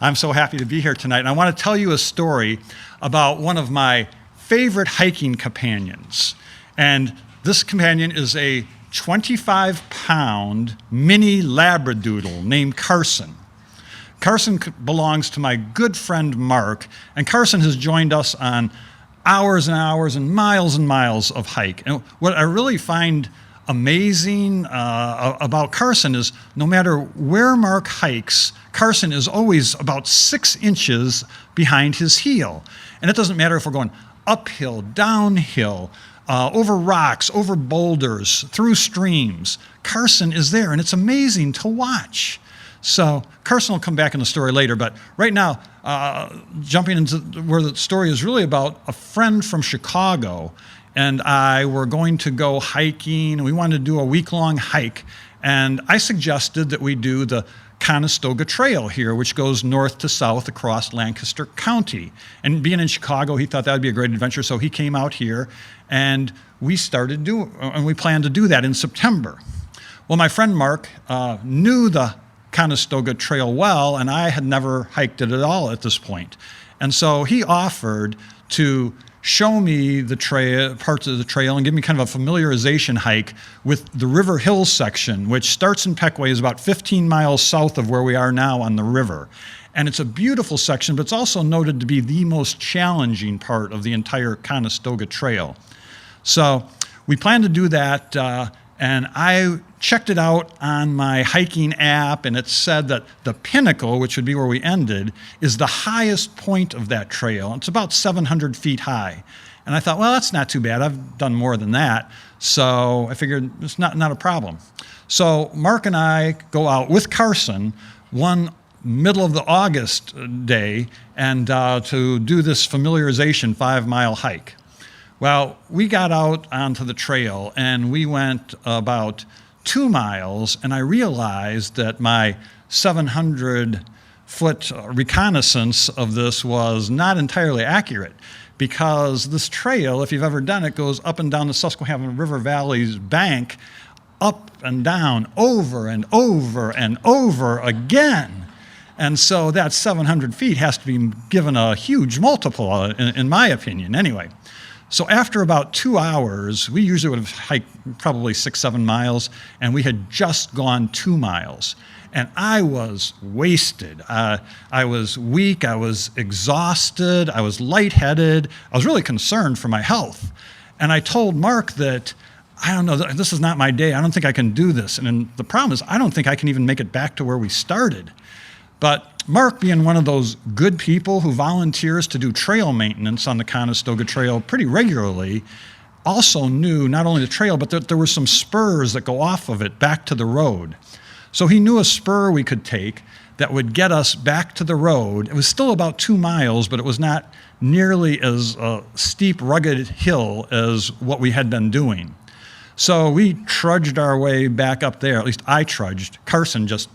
I'm so happy to be here tonight. And I want to tell you a story about one of my favorite hiking companions. And this companion is a 25-pound mini Labradoodle named Carson. Carson belongs to my good friend Mark, and Carson has joined us on hours and hours and miles of hike. And what I really find amazing about Carson is no matter where Mark hikes, Carson is always about 6 inches behind his heel. And it doesn't matter if we're going uphill, downhill, over rocks, over boulders, through streams. Carson is there, and it's amazing to watch. So Carson will come back in the story later, but right now, jumping into where the story is really about, a friend from Chicago and I were going to go hiking, and we wanted to do a week-long hike, and I suggested that we do the Conestoga Trail here, which goes north to south across Lancaster County. And being in Chicago, he thought that would be a great adventure, so he came out here, and we planned to do that in September. Well, my friend Mark knew the Conestoga Trail well, and I had never hiked it at all at this point. And so he offered to show me the trail, parts of the trail, and give me kind of a familiarization hike with the River Hills section, which starts in Peckway, is about 15 miles south of where we are now on the river. And it's a beautiful section, but it's also noted to be the most challenging part of the entire Conestoga Trail. So we plan to do that, and I checked it out on my hiking app, and it said that the pinnacle, which would be where we ended, is the highest point of that trail. It's about 700 feet high. And I thought, well, that's not too bad. I've done more than that. So I figured it's not a problem. So Mark and I go out with Carson one middle of the August day and to do this familiarization 5-mile hike. Well, we got out onto the trail, and we went about 2 miles, and I realized that my 700-foot reconnaissance of this was not entirely accurate, because this trail, if you've ever done it, goes up and down the Susquehanna River Valley's bank, up and down, over and over and over again. And so that 700 feet has to be given a huge multiple, in my opinion, anyway. So after about 2 hours, we usually would have hiked probably 6-7 miles, and we had just gone 2 miles. And I was wasted. I was weak, I was exhausted, I was lightheaded. I was really concerned for my health. And I told Mark that, I don't know, this is not my day. I don't think I can do this. And the problem is, I don't think I can even make it back to where we started. But Mark, being one of those good people who volunteers to do trail maintenance on the Conestoga Trail pretty regularly, also knew not only the trail, but that there were some spurs that go off of it back to the road. So he knew a spur we could take that would get us back to the road. It was still about 2 miles, but it was not nearly as steep, rugged hill as what we had been doing. So we trudged our way back up there. At least I trudged. Carson just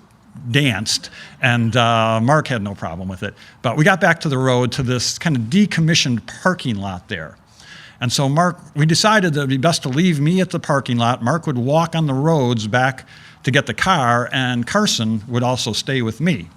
danced, and Mark had no problem with it. But we got back to the road to this kind of decommissioned parking lot there. And so we decided that it would be best to leave me at the parking lot. Mark would walk on the roads back to get the car, and Carson would also stay with me.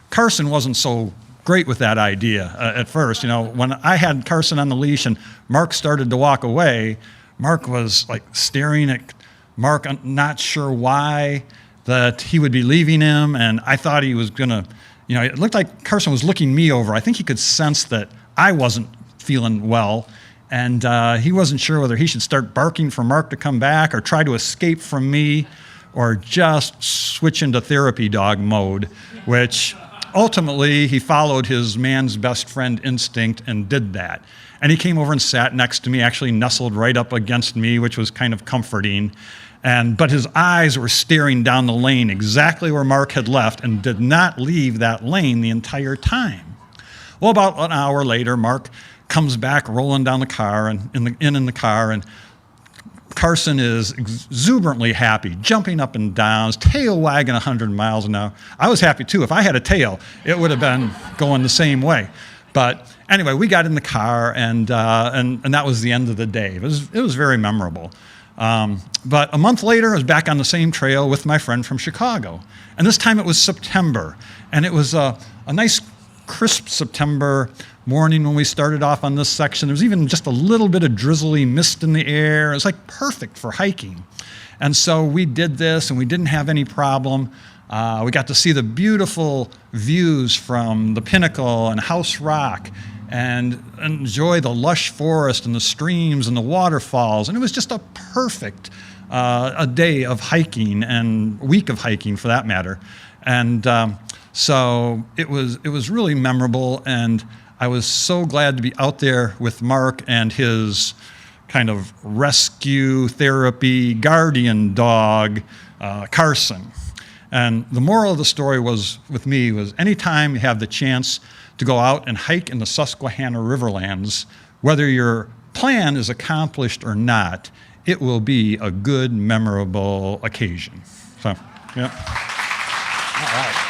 Carson wasn't so great with that idea at first. You know, when I had Carson on the leash and Mark started to walk away, Mark was like staring at Mark, not sure why that he would be leaving him, and I thought he was gonna, it looked like Carson was looking me over. I think he could sense that I wasn't feeling well, and he wasn't sure whether he should start barking for Mark to come back or try to escape from me or just switch into therapy dog mode, which ultimately he followed his man's best friend instinct and did that. And he came over and sat next to me, actually nestled right up against me, which was kind of comforting. But his eyes were staring down the lane exactly where Mark had left and did not leave that lane the entire time. Well, about an hour later, Mark comes back rolling down the car and in the car, and Carson is exuberantly happy, jumping up and down, his tail wagging 100 miles an hour. I was happy too. If I had a tail, it would have been going the same way. But anyway, we got in the car, and that was the end of the day. It was very memorable. But a month later, I was back on the same trail with my friend from Chicago. And this time it was September. And it was a a nice crisp September morning when we started off on this section. There was even just a little bit of drizzly mist in the air. It was like perfect for hiking. And so we did this and we didn't have any problem. We got to see the beautiful views from the Pinnacle and House Rock and enjoy the lush forest and the streams and the waterfalls. And it was just a perfect a day of hiking and week of hiking for that matter. And so it was really memorable, and I was so glad to be out there with Mark and his kind of rescue therapy guardian dog, Carson. And the moral of the story was, with me, was anytime you have the chance to go out and hike in the Susquehanna Riverlands, whether your plan is accomplished or not, it will be a good, memorable occasion. So, yeah. All right.